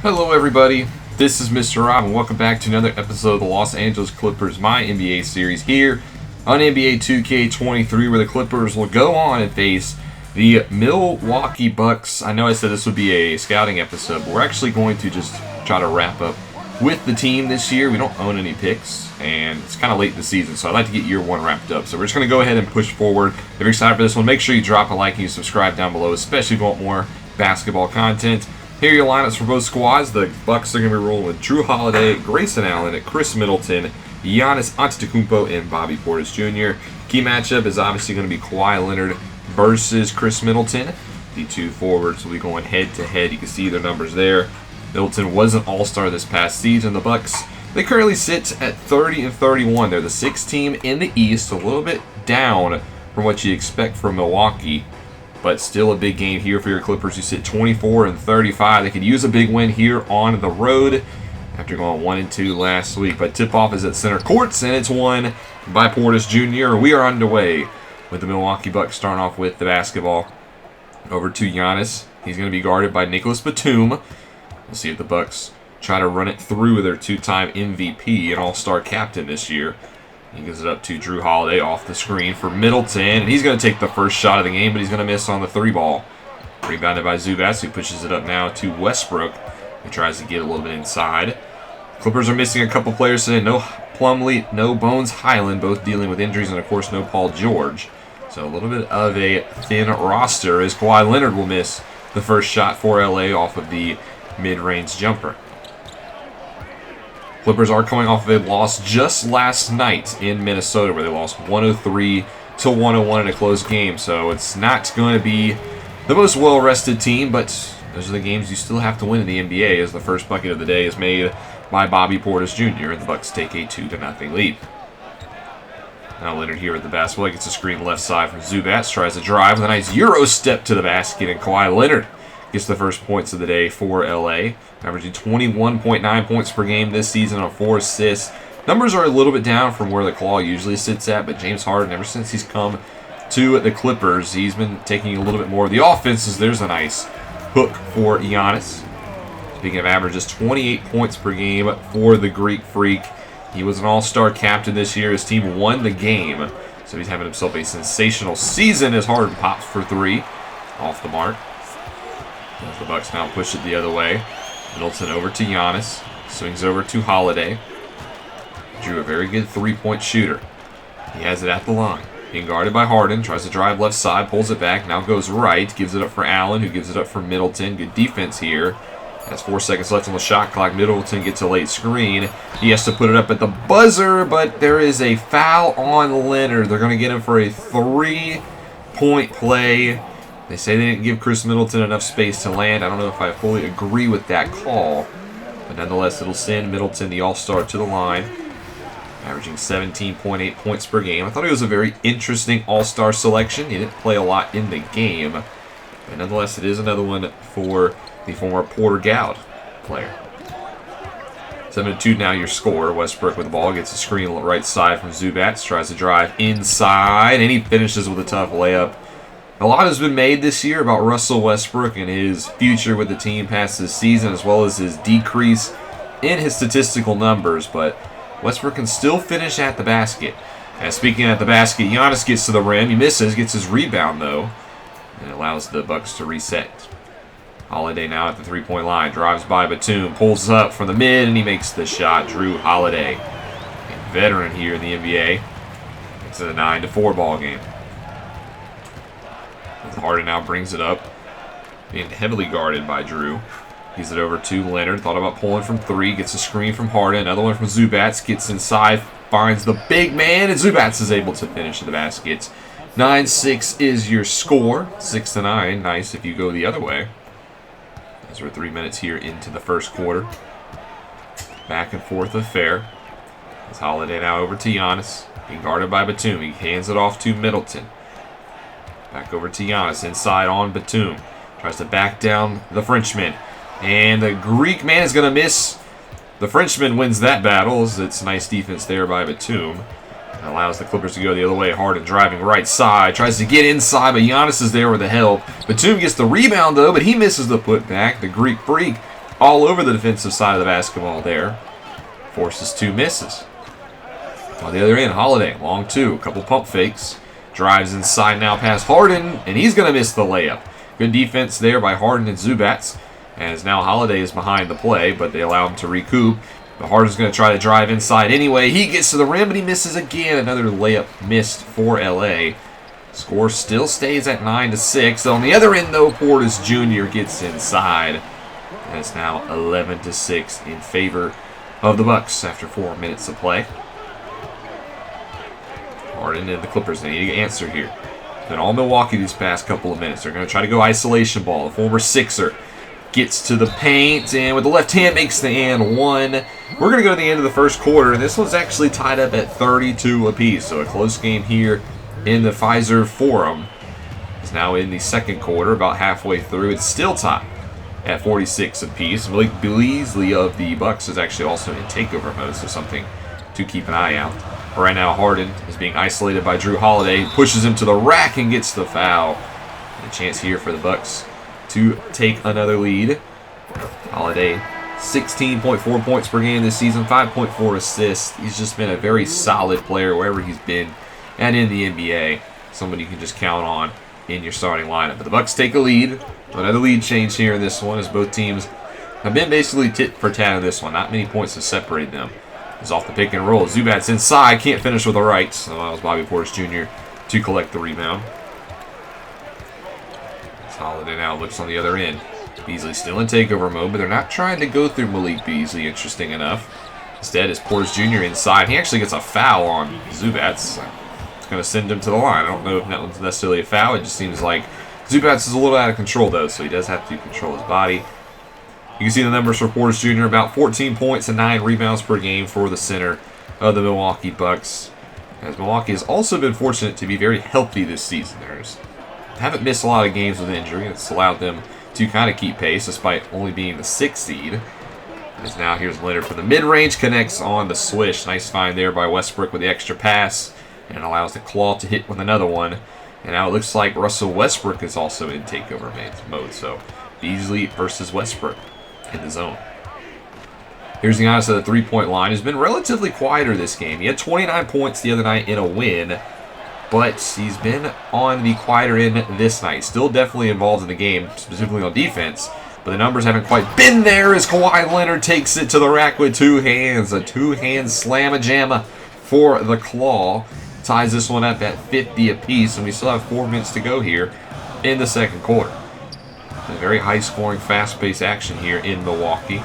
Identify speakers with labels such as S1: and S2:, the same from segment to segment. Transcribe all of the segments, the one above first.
S1: Hello everybody, this is Mr. Rob and welcome back to another episode of the Los Angeles Clippers MyNBA series here on NBA 2K23, where the Clippers will go on and face the Milwaukee Bucks. I know I said this would be a scouting episode, but we're actually going to just try to wrap up with the team this year. We don't own any picks and it's kind of late in the season, so I'd like to get year one wrapped up. So we're just going to go ahead and push forward. If you're excited for this one, make sure you drop a like and you subscribe down below, especially if you want more basketball content. Here are your lineups for both squads. The Bucks are going to be rolling with Jrue Holiday, Grayson Allen, Chris Middleton, Giannis Antetokoumpo, and Bobby Portis Jr. Key matchup is obviously going to be Kawhi Leonard versus Chris Middleton. The two forwards will be going head-to-head. You can see their numbers there. Middleton was an all-star this past season. The Bucks, they currently sit at 30-31. They're the sixth team in the East, a little bit down from what you expect from Milwaukee. But still a big game here for your Clippers, who sit 24-35. They could use a big win here on the road after going 1-2 last week. But tip-off is at center courts, and it's won by Portis Jr. We are underway with the Milwaukee Bucks starting off with the basketball. Over to Giannis. He's going to be guarded by Nicholas Batum. We'll see if the Bucks try to run it through their two-time MVP and all-star captain this year. He gives it up to Jrue Holiday off the screen for Middleton, and he's going to take the first shot of the game, but he's going to miss on the three ball. Rebounded by Zubac, who pushes it up now to Westbrook, who tries to get a little bit inside. Clippers are missing a couple players today. No Plumlee, no Bones Highland, both dealing with injuries, and of course no Paul George. So a little bit of a thin roster as Kawhi Leonard will miss the first shot for LA off of the mid-range jumper. Clippers are coming off of a loss just last night in Minnesota, where they lost 103-101 in a close game. So it's not going to be the most well-rested team, but those are the games you still have to win in the NBA, as the first bucket of the day is made by Bobby Portis Jr., and the Bucks take a 2-0 lead. Now Leonard here at the basketball. He gets a screen left side from Zubac, tries to drive with a nice Euro step to the basket, and Kawhi Leonard gets the first points of the day for LA, averaging 21.9 points per game this season on 4 assists. Numbers are a little bit down from where the Claw usually sits at, but James Harden, ever since he's come to the Clippers, he's been taking a little bit more of the offenses. There's a nice hook for Giannis. Speaking of averages, 28 points per game for the Greek Freak. He was an all-star captain this year. His team won the game, so he's having himself a sensational season as Harden pops for three off the mark. As the Bucks now push it the other way. Middleton over to Giannis. Swings over to Holiday. Jrue, a very good three-point shooter. He has it at the line. Being guarded by Harden. Tries to drive left side. Pulls it back. Now goes right. Gives it up for Allen, who gives it up for Middleton. Good defense here. Has 4 seconds left on the shot clock. Middleton gets a late screen. He has to put it up at the buzzer, but there is a foul on Leonard. They're going to get him for a 3-point play. They say they didn't give Chris Middleton enough space to land. I don't know if I fully agree with that call. But nonetheless, it'll send Middleton, the all-star, to the line. Averaging 17.8 points per game. I thought it was a very interesting all-star selection. He didn't play a lot in the game. But nonetheless, it is another one for the former Porter Goud player. 7-2 now your score. Westbrook with the ball. Gets a screen right side from Zubac. Tries to drive inside. And he finishes with a tough layup. A lot has been made this year about Russell Westbrook and his future with the team past this season, as well as his decrease in his statistical numbers, but Westbrook can still finish at the basket. And speaking at the basket, Giannis gets to the rim. He misses, gets his rebound, though, and allows the Bucks to reset. Holiday now at the three-point line. Drives by Batum, pulls up from the mid, and he makes the shot. Jrue Holiday, a veteran here in the NBA. It's a 9-4 ball game. Harden now brings it up, being heavily guarded by Jrue. Gives it over to Leonard. Thought about pulling from three. Gets a screen from Harden. Another one from Zubac. Gets inside. Finds the big man. And Zubac is able to finish the basket. 9-6 is your score. 6-9. Nice if you go the other way. As we're 3 minutes here into the first quarter. Back and forth affair. As Holiday now over to Giannis. Being guarded by Batum. He hands it off to Middleton. Back over to Giannis. Inside on Batum. Tries to back down the Frenchman. And the Greek man is going to miss. The Frenchman wins that battle. It's nice defense there by Batum. And allows the Clippers to go the other way. Harden driving right side. Tries to get inside, but Giannis is there with the help. Batum gets the rebound, though, but he misses the putback. The Greek Freak all over the defensive side of the basketball there. Forces 2 misses. On the other end, Holiday, long 2, a couple pump fakes. Drives inside now past Harden, and he's going to miss the layup. Good defense there by Harden and Zubats, as now Holiday is behind the play, but they allow him to recoup. But Harden's going to try to drive inside anyway. He gets to the rim, but he misses again. Another layup missed for LA. Score still stays at 9-6. On the other end, though, Portis Jr. gets inside. And it's now 11-6 in favor of the Bucks after 4 minutes of play. Harden and the Clippers, they need to answer here. Been all Milwaukee these past couple of minutes. They're going to try to go isolation ball. The former Sixer gets to the paint, and with the left hand makes the and one. We're going to go to the end of the first quarter, and this one's actually tied up at 32 apiece. So a close game here in the Pfizer Forum. It's now in the second quarter, about halfway through. It's still tied at 46 apiece. Malik Beasley of the Bucks is actually also in takeover mode, so something to keep an eye out. Right now, Harden is being isolated by Drew Holiday, pushes him to the rack and gets the foul. And a chance here for the Bucks to take another lead. Holiday, 16.4 points per game this season, 5.4 assists. He's just been a very solid player wherever he's been and in the NBA. Somebody you can just count on in your starting lineup. But the Bucks take a lead. Another lead change here in this one, as both teams have been basically tit for tat in this one. Not many points to separate them. He's off the pick and roll. Zubats inside, can't finish with the right. So allows Bobby Portis Jr. to collect the rebound. Holiday now looks on the other end. Beasley still in takeover mode, but they're not trying to go through Malik Beasley, interesting enough. Instead, is Portis Jr. inside. He actually gets a foul on Zubats. It's going to send him to the line. I don't know if that was necessarily a foul. It just seems like Zubats is a little out of control, though, so he does have to control his body. You can see the numbers for Portis Jr. About 14 points and 9 rebounds per game for the center of the Milwaukee Bucks. As Milwaukee has also been fortunate to be very healthy this season. Haven't missed a lot of games with injury. It's allowed them to kind of keep pace despite only being the 6th seed. As now here's Leonard for the mid-range, connects on the swish. Nice find there by Westbrook with the extra pass, and allows the claw to hit with another one. And now it looks like Russell Westbrook is also in takeover mode. So Beasley versus Westbrook in the zone. Here's Giannis at the three-point line. He's been relatively quieter this game. He had 29 points the other night in a win, but he's been on the quieter end this night. Still definitely involved in the game, specifically on defense, but the numbers haven't quite been there as Kawhi Leonard takes it to the rack with 2 hands. A 2-hand slam-a-jamma for the claw. Ties this one up at 50 apiece, and we still have 4 minutes to go here in the second quarter. A very high-scoring, fast-paced action here in Milwaukee.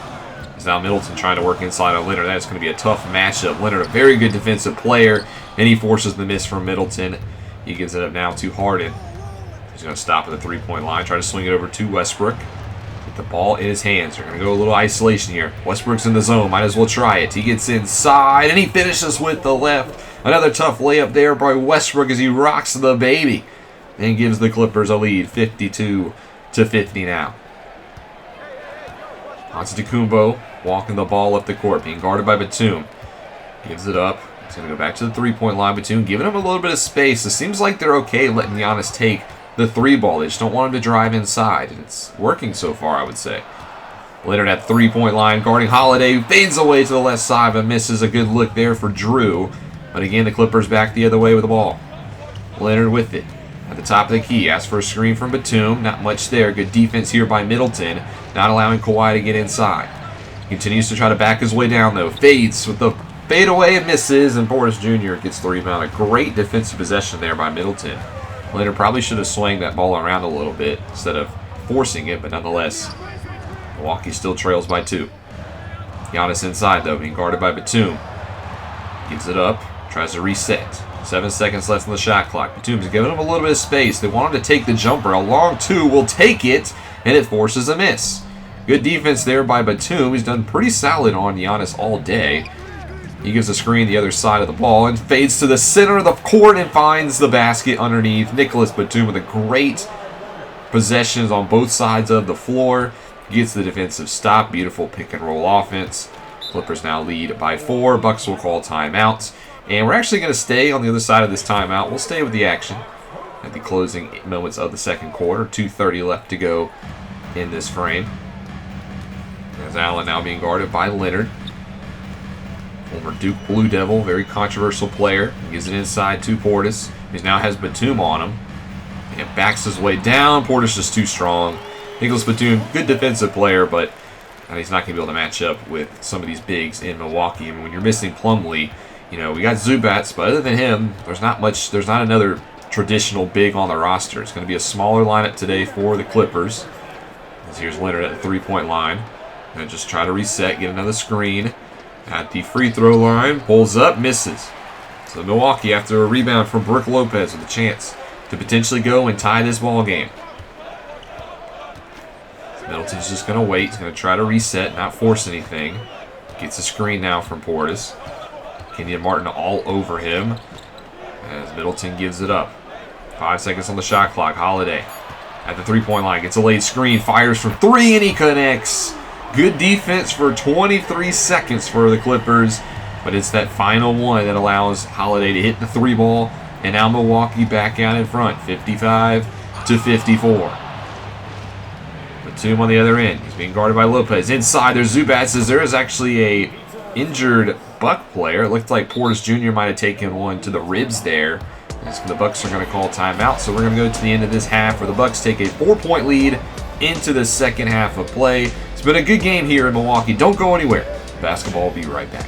S1: It's now Middleton trying to work inside on Leonard. That's going to be a tough matchup. Leonard, a very good defensive player, and he forces the miss from Middleton. He gives it up now to Harden. He's going to stop at the three-point line, try to swing it over to Westbrook. Get the ball in his hands. They're going to go a little isolation here. Westbrook's in the zone. Might as well try it. He gets inside, and he finishes with the left. Another tough layup there by Westbrook as he rocks the baby and gives the Clippers a lead, 52-50 now. Antetokoumpo walking the ball up the court, being guarded by Batum. Gives it up. He's going to go back to the three-point line. Batum giving him a little bit of space. It seems like they're okay letting Giannis take the three ball. They just don't want him to drive inside. And it's working so far, I would say. Leonard at three-point line, guarding Holiday. Fades away to the left side, but misses a good look there for Drew. But again, the Clippers back the other way with the ball. Leonard with it. At the top of the key, asks for a screen from Batum. Not much there. Good defense here by Middleton. Not allowing Kawhi to get inside. Continues to try to back his way down, though. Fades with the fadeaway and misses. And Portis Jr. gets the rebound. A great defensive possession there by Middleton. Leonard probably should have swung that ball around a little bit instead of forcing it, but nonetheless, Milwaukee still trails by 2. Giannis inside, though, being guarded by Batum. Gives it up. Tries to reset. 7 seconds left on the shot clock. Batum's giving him a little bit of space. They want him to take the jumper. A long 2 will take it, and it forces a miss. Good defense there by Batum. He's done pretty solid on Giannis all day. He gives a screen the other side of the ball and fades to the center of the court and finds the basket underneath. Nicholas Batum with a great possessions on both sides of the floor. Gets the defensive stop. Beautiful pick and roll offense. Clippers now lead by 4. Bucks will call timeouts. And we're actually going to stay on the other side of this timeout. We'll stay with the action at the closing moments of the second quarter. 2:30 left to go in this frame. As Allen now being guarded by Leonard. Former Duke Blue Devil, very controversial player. He gives it inside to Portis. He now has Batum on him. And backs his way down. Portis just too strong. Nicholas Batum, good defensive player, but he's not going to be able to match up with some of these bigs in Milwaukee. I mean, when you're missing Plumlee, we got Zubats, but other than him, there's not another traditional big on the roster. It's going to be a smaller lineup today for the Clippers. As here's Leonard at the three-point line. Going to just try to reset, get another screen. At the free throw line, pulls up, misses. So Milwaukee, after a rebound from Brook Lopez, with a chance to potentially go and tie this ball game. Middleton's just going to wait. He's going to try to reset, not force anything. Gets a screen now from Portis. Kenyon Martin all over him as Middleton gives it up. 5 seconds on the shot clock. Holiday at the three-point line. Gets a late screen. Fires from three, and he connects. Good defense for 23 seconds for the Clippers. But it's that final one that allows Holiday to hit the three ball. And now Milwaukee back out in front. 55-54. Batum on the other end. He's being guarded by Lopez. Inside, there's Zubats. As there is actually a injured Buck player. It looked like Portis Jr. might have taken one to the ribs there. The Bucks are going to call timeout. So we're going to go to the end of this half where the Bucks take a 4-point lead into the second half of play. It's been a good game here in Milwaukee. Don't go anywhere. Basketball will be right back.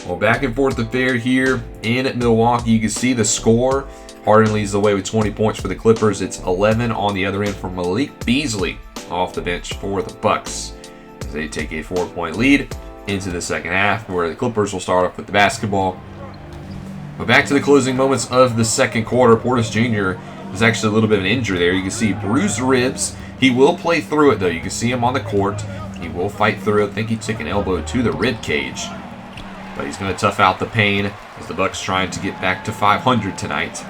S1: Well, back and forth affair here in Milwaukee. You can see the score. Harden leads the way with 20 points for the Clippers. It's 11 on the other end for Malik Beasley off the bench for the Bucks. As they take a 4-point lead into the second half, where the Clippers will start off with the basketball. But back to the closing moments of the second quarter. Portis Jr. is actually a little bit of an injury there. You can see bruised ribs. He will play through it, though. You can see him on the court. He will fight through it. I think he took an elbow to the rib cage. But he's going to tough out the pain as the Bucks trying to get back to 500 tonight.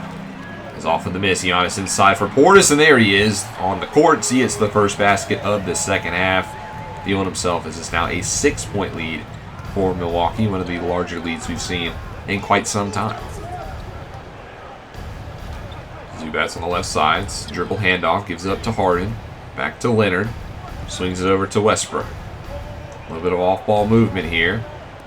S1: As off of the miss, Giannis inside for Portis, and there he is on the court. He hits the first basket of the second half, feeling himself as it's now a 6-point lead for Milwaukee, one of the larger leads we've seen in quite some time. Zubats on the left side, dribble handoff, gives it up to Harden, back to Leonard, swings it over to Westbrook. A little bit of off-ball movement here.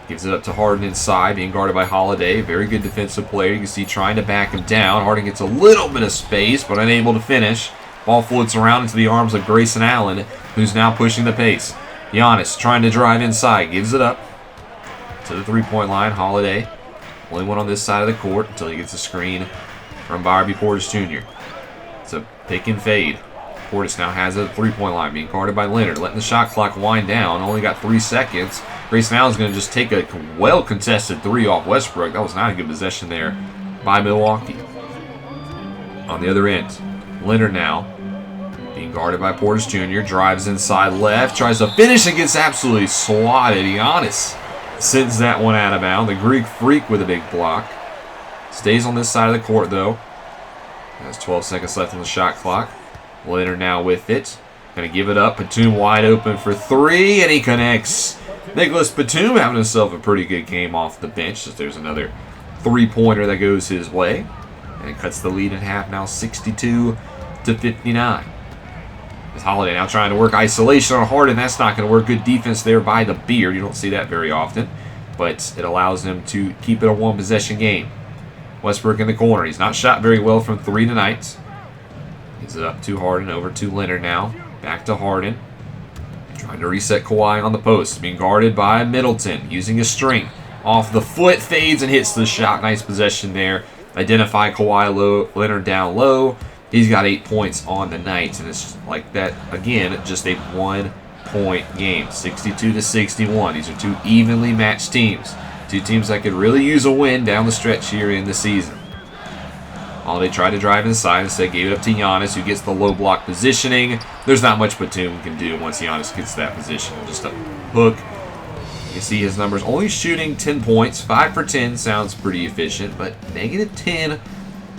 S1: Gives it up to Harden inside, being guarded by Holiday. Very good defensive player. You can see trying to back him down. Harden gets a little bit of space, but unable to finish. Ball floats around into the arms of Grayson Allen, who's now pushing the pace. Giannis trying to drive inside. Gives it up to the three-point line. Holiday, only one on this side of the court until he gets a screen from Bobby Portis Jr. It's a pick and fade. Portis now has a three-point line, being guarded by Leonard, letting the shot clock wind down. Only got 3 seconds. Grayson Allen's going to just take a well-contested three off Westbrook. That was not a good possession there by Milwaukee. On the other end, Leonard now being guarded by Portis Jr. Drives inside left, tries to finish and gets absolutely swatted. Giannis sends that one out of bounds. The Greek Freak with a big block. Stays on this side of the court, though. Has 12 seconds left on the shot clock. Leonard now with it. Going to give it up. Batum wide open for three, and he connects. Nicholas Batum having himself a pretty good game off the bench. As there's another three-pointer that goes his way. And it cuts the lead in half now 62-59. As Holiday now trying to work isolation on Harden. That's not going to work. Good defense there by the Beard. You don't see that very often. But it allows them to keep it a one-possession game. Westbrook in the corner. He's not shot very well from three tonight. Gives it up to Harden. Over to Leonard now. Back to Harden. Trying to reset Kawhi on the post. Being guarded by Middleton. Using his strength. Off the foot. Fades and hits the shot. Nice possession there. Identify Kawhi low. Leonard down low. He's got 8 points on the night. And it's like that, again, just a 1-point game. 62-61. These are two evenly matched teams. Two teams that could really use a win down the stretch here in the season. Holiday tried to drive inside, instead gave it up to Giannis, who gets the low block positioning. There's not much Batum can do once Giannis gets that position. Just a hook. You can see his numbers only shooting 10 points. 5 for 10 sounds pretty efficient, but -10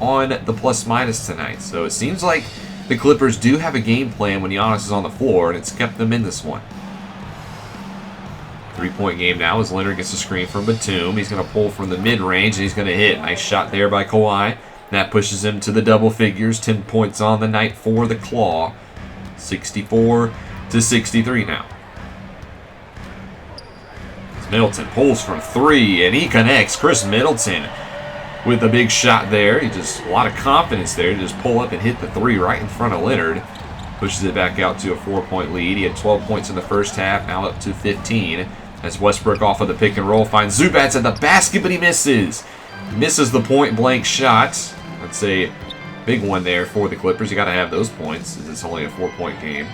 S1: on the plus-minus tonight. So it seems like the Clippers do have a game plan when Giannis is on the floor, and it's kept them in this one. 3-point game now as Leonard gets a screen from Batum. He's going to pull from the mid-range, and he's going to hit. Nice shot there by Kawhi. That pushes him to the double figures. 10 points on the night for the Claw. 64-63 now. Middleton pulls from 3, and he connects. Chris Middleton with a big shot there. He just a lot of confidence there to just pull up and hit the 3 right in front of Leonard. Pushes it back out to a 4-point lead. He had 12 points in the first half, now up to 15. As Westbrook off of the pick and roll finds Zubats at the basket, but he misses. Misses the point-blank shot. That's a big one there for the Clippers. You got to have those points, as it's only a 4-point game.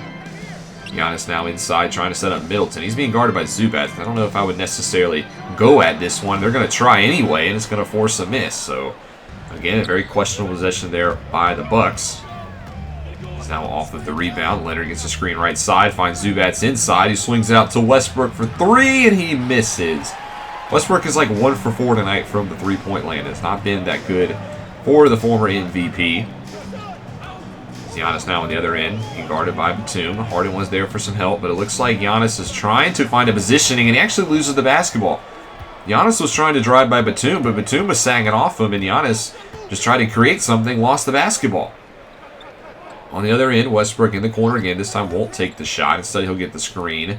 S1: Giannis now inside trying to set up Middleton. He's being guarded by Zubats. I don't know if I would necessarily go at this one. They're going to try anyway, and it's going to force a miss. So, again, a very questionable possession there by the Bucks. He's now off of the rebound. Leonard gets a screen right side, finds Zubats inside. He swings it out to Westbrook for 3, and he misses. Westbrook is like 1 for 4 tonight from the three-point land. It's not been that good for the former MVP. Giannis now on the other end, being guarded by Batum. Harden was there for some help, but it looks like Giannis is trying to find a positioning, and he actually loses the basketball. Giannis was trying to drive by Batum, but Batum was sagging off him, and Giannis just tried to create something, lost the basketball. On the other end, Westbrook in the corner again. This time won't take the shot. Instead, he'll get the screen.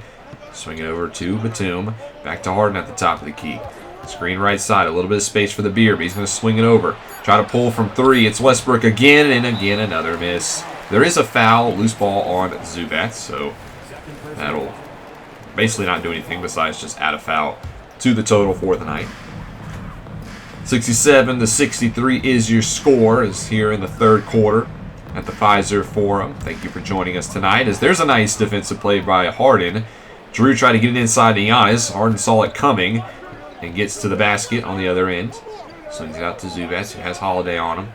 S1: Swing it over to Batum. Back to Harden at the top of the key. Screen right side. A little bit of space for the beer, but he's going to swing it over. Try to pull from 3. It's Westbrook again, and again another miss. There is a foul, loose ball on Zubats, so that'll basically not do anything besides just add a foul to the total for the night. 67-63 is your score, is here in the third quarter at the Pfizer Forum. Thank you for joining us tonight, as there's a nice defensive play by Harden. Drew tried to get it inside to Giannis. Harden saw it coming and gets to the basket on the other end. Swings it out to Zubats, who has Holiday on him.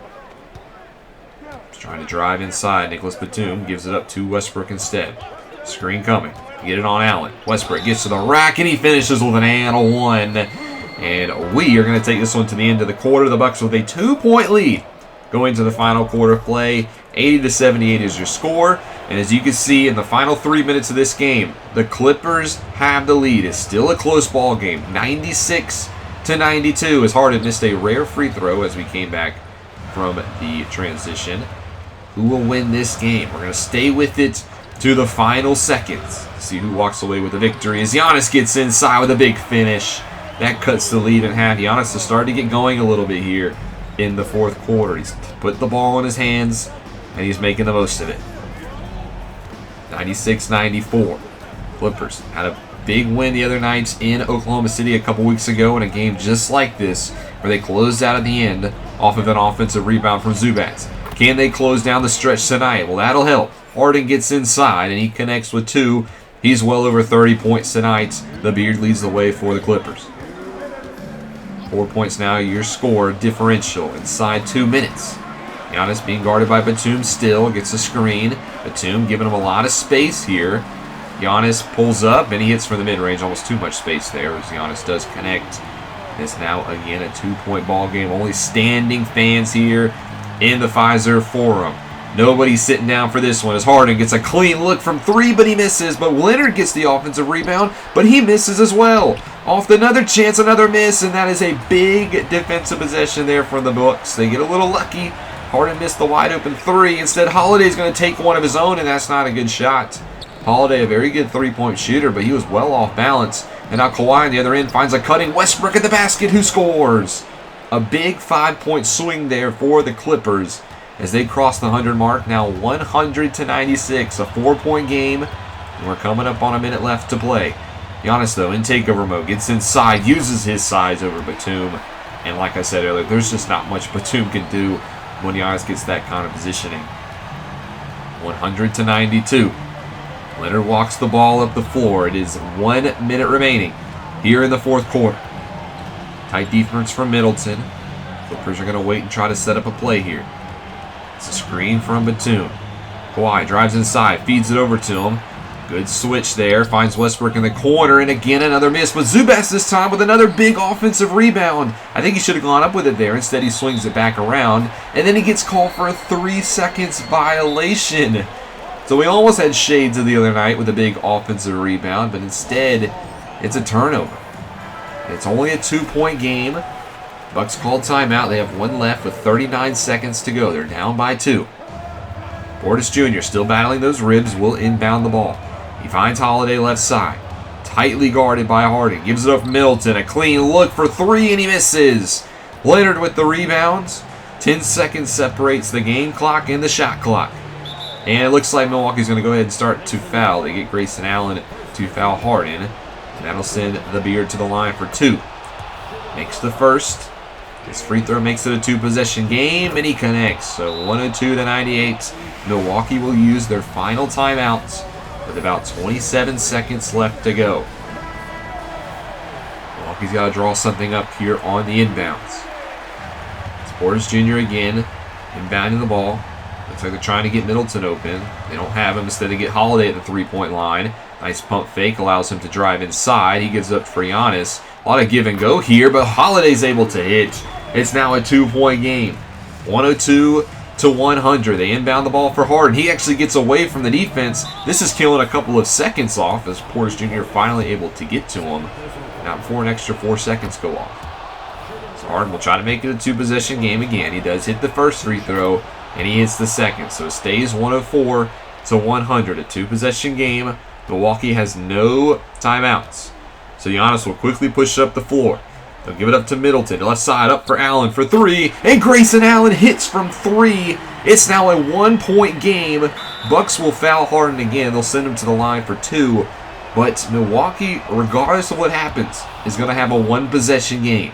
S1: He's trying to drive inside. Nicholas Batum gives it up to Westbrook instead. Screen coming. Get it on Allen. Westbrook gets to the rack, and he finishes with an and 1. And we are going to take this one to the end of the quarter. The Bucks with a 2-point lead going to the final quarter play. 80-78 is your score. And as you can see in the final 3 minutes of this game, the Clippers have the lead. It's still a close ball game. 96-92 as Harden missed a rare free throw as we came back from the transition. Who will win this game? We're going to stay with it to the final seconds. See who walks away with the victory as Giannis gets inside with a big finish. That cuts the lead in half. Giannis has started to get going a little bit here in the fourth quarter. He's put the ball in his hands, and he's making the most of it. 96-94. Clippers had a big win the other night in Oklahoma City a couple weeks ago in a game just like this, where they closed out at the end off of an offensive rebound from Zubats. Can they close down the stretch tonight? Well, that'll help. Harden gets inside, and he connects with 2. He's well over 30 points tonight. The Beard leads the way for the Clippers. 4 points now, your score differential inside 2 minutes. Giannis being guarded by Batum still, gets a screen. Batum giving him a lot of space here. Giannis pulls up, and he hits from the mid-range. Almost too much space there as Giannis does connect. It's now, again, a 2-point ball game. Only standing fans here in the Pfizer Forum. Nobody's sitting down for this one as Harden gets a clean look from 3, but he misses. But Leonard gets the offensive rebound, but he misses as well. Off another chance, another miss, and that is a big defensive possession there from the Bucks. They get a little lucky. Harden missed the wide-open 3. Instead, Holiday's going to take one of his own, and that's not a good shot. Holiday, a very good three-point shooter, but he was well off balance. And now Kawhi on the other end finds a cutting Westbrook at the basket, who scores. A big 5-point swing there for the Clippers as they cross the 100 mark. Now 100-96, a 4-point game. And we're coming up on a minute left to play. Giannis, though, in takeover mode, gets inside, uses his size over Batum. And like I said earlier, there's just not much Batum can do when Giannis gets that kind of positioning. 100-92. Leonard walks the ball up the floor. It is 1 minute remaining here in the fourth quarter. Tight defense from Middleton. Clippers are going to wait and try to set up a play here. It's a screen from Batum. Kawhi drives inside, feeds it over to him. Good switch there. Finds Westbrook in the corner, and again another miss. But Zubats this time with another big offensive rebound. I think he should have gone up with it there. Instead, he swings it back around, and then he gets called for a 3 seconds violation. So we almost had shades of the other night with a big offensive rebound, but instead, it's a turnover. It's only a 2-point game. Bucks called timeout. They have one left with 39 seconds to go. They're down by 2. Portis Jr. still battling those ribs, will inbound the ball. He finds Holiday left side. Tightly guarded by Harden. Gives it up Middleton. A clean look for 3, and he misses. Leonard with the rebounds. 10 seconds separates the game clock and the shot clock. And it looks like Milwaukee's going to go ahead and start to foul. They get Grayson Allen to foul Harden. And that'll send the Beard to the line for 2. Makes the first. His free throw makes it a 2-possession game, and he connects. So 102-98. Milwaukee will use their final timeouts with about 27 seconds left to go. Milwaukee's got to draw something up here on the inbounds. It's Portis Jr. again, inbounding the ball. Looks like they're trying to get Middleton open. They don't have him. Instead, they get Holiday at the 3-point line. Nice pump fake allows him to drive inside. He gives up for Giannis. A lot of give and go here, but Holiday's able to hit. It's now a 2-point game. 102-100. They inbound the ball for Harden. He actually gets away from the defense. This is killing a couple of seconds off as Portis Jr. finally able to get to him. Now before an extra 4 seconds go off. So Harden will try to make it a 2-possession game again. He does hit the first free throw, and he hits the second. So it stays 104-100. A 2-possession game. Milwaukee has no timeouts. So Giannis will quickly push it up the floor. They'll give it up to Middleton. Left side up for Allen for 3. And Grayson Allen hits from 3. It's now a 1-point game. Bucks will foul Harden again. They'll send him to the line for 2. But Milwaukee, regardless of what happens, is going to have a 1-possession game.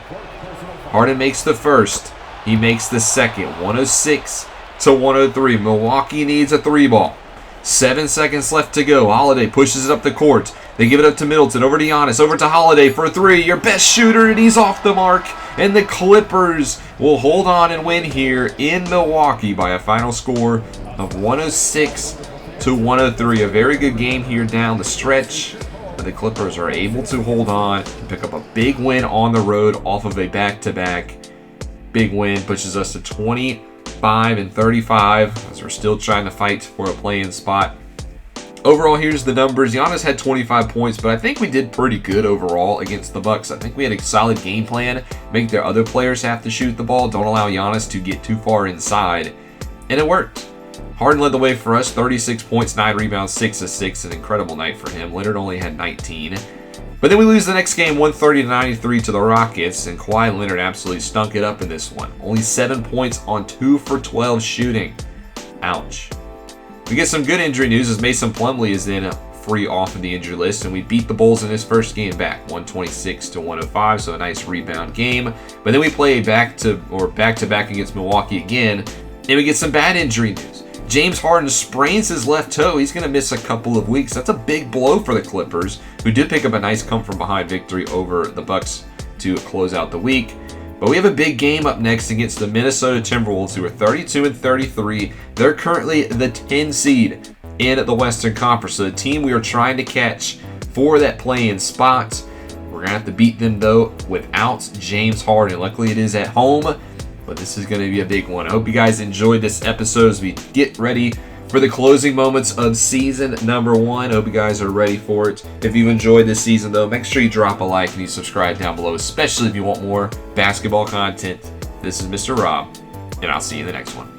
S1: Harden makes the first. He makes the second. 106-103. Milwaukee needs a 3-ball. 7 seconds left to go. Holiday pushes it up the court. They give it up to Middleton. Over to Giannis. Over to Holiday for 3. Your best shooter, and he's off the mark. And the Clippers will hold on and win here in Milwaukee by a final score of 106-103. A very good game here down the stretch. But the Clippers are able to hold on and pick up a big win on the road off of a back-to-back. Big win pushes us to 25-35 as we're still trying to fight for a play-in spot. Overall, here's the numbers. Giannis had 25 points, but I think we did pretty good overall against the Bucks. I think we had a solid game plan. Make their other players have to shoot the ball. Don't allow Giannis to get too far inside. And it worked. Harden led the way for us. 36 points, 9 rebounds, 6 assists. An incredible night for him. Leonard only had 19. But then we lose the next game 130-93 to the Rockets, and Kawhi Leonard absolutely stunk it up in this one. Only 7 points on 2 for 12 shooting. Ouch. We get some good injury news as Mason Plumlee is then free off of the injury list, and we beat the Bulls in his first game back, 126-105, so a nice rebound game. But then we play back-to-back against Milwaukee again, and we get some bad injury news. James Harden sprains his left toe. He's going to miss a couple of weeks. That's a big blow for the Clippers, who did pick up a nice come-from-behind victory over the Bucks to close out the week. But we have a big game up next against the Minnesota Timberwolves, who are 32-33. They're currently the 10 seed in the Western Conference. So the team we are trying to catch for that play-in spot. We're going to have to beat them, though, without James Harden. Luckily, it is at home, but this is going to be a big one. I hope you guys enjoyed this episode as we get ready for the closing moments of season number 1. I hope you guys are ready for it. If you enjoyed this season, though, make sure you drop a like and you subscribe down below, especially if you want more basketball content. This is Mr. Rob, and I'll see you in the next one.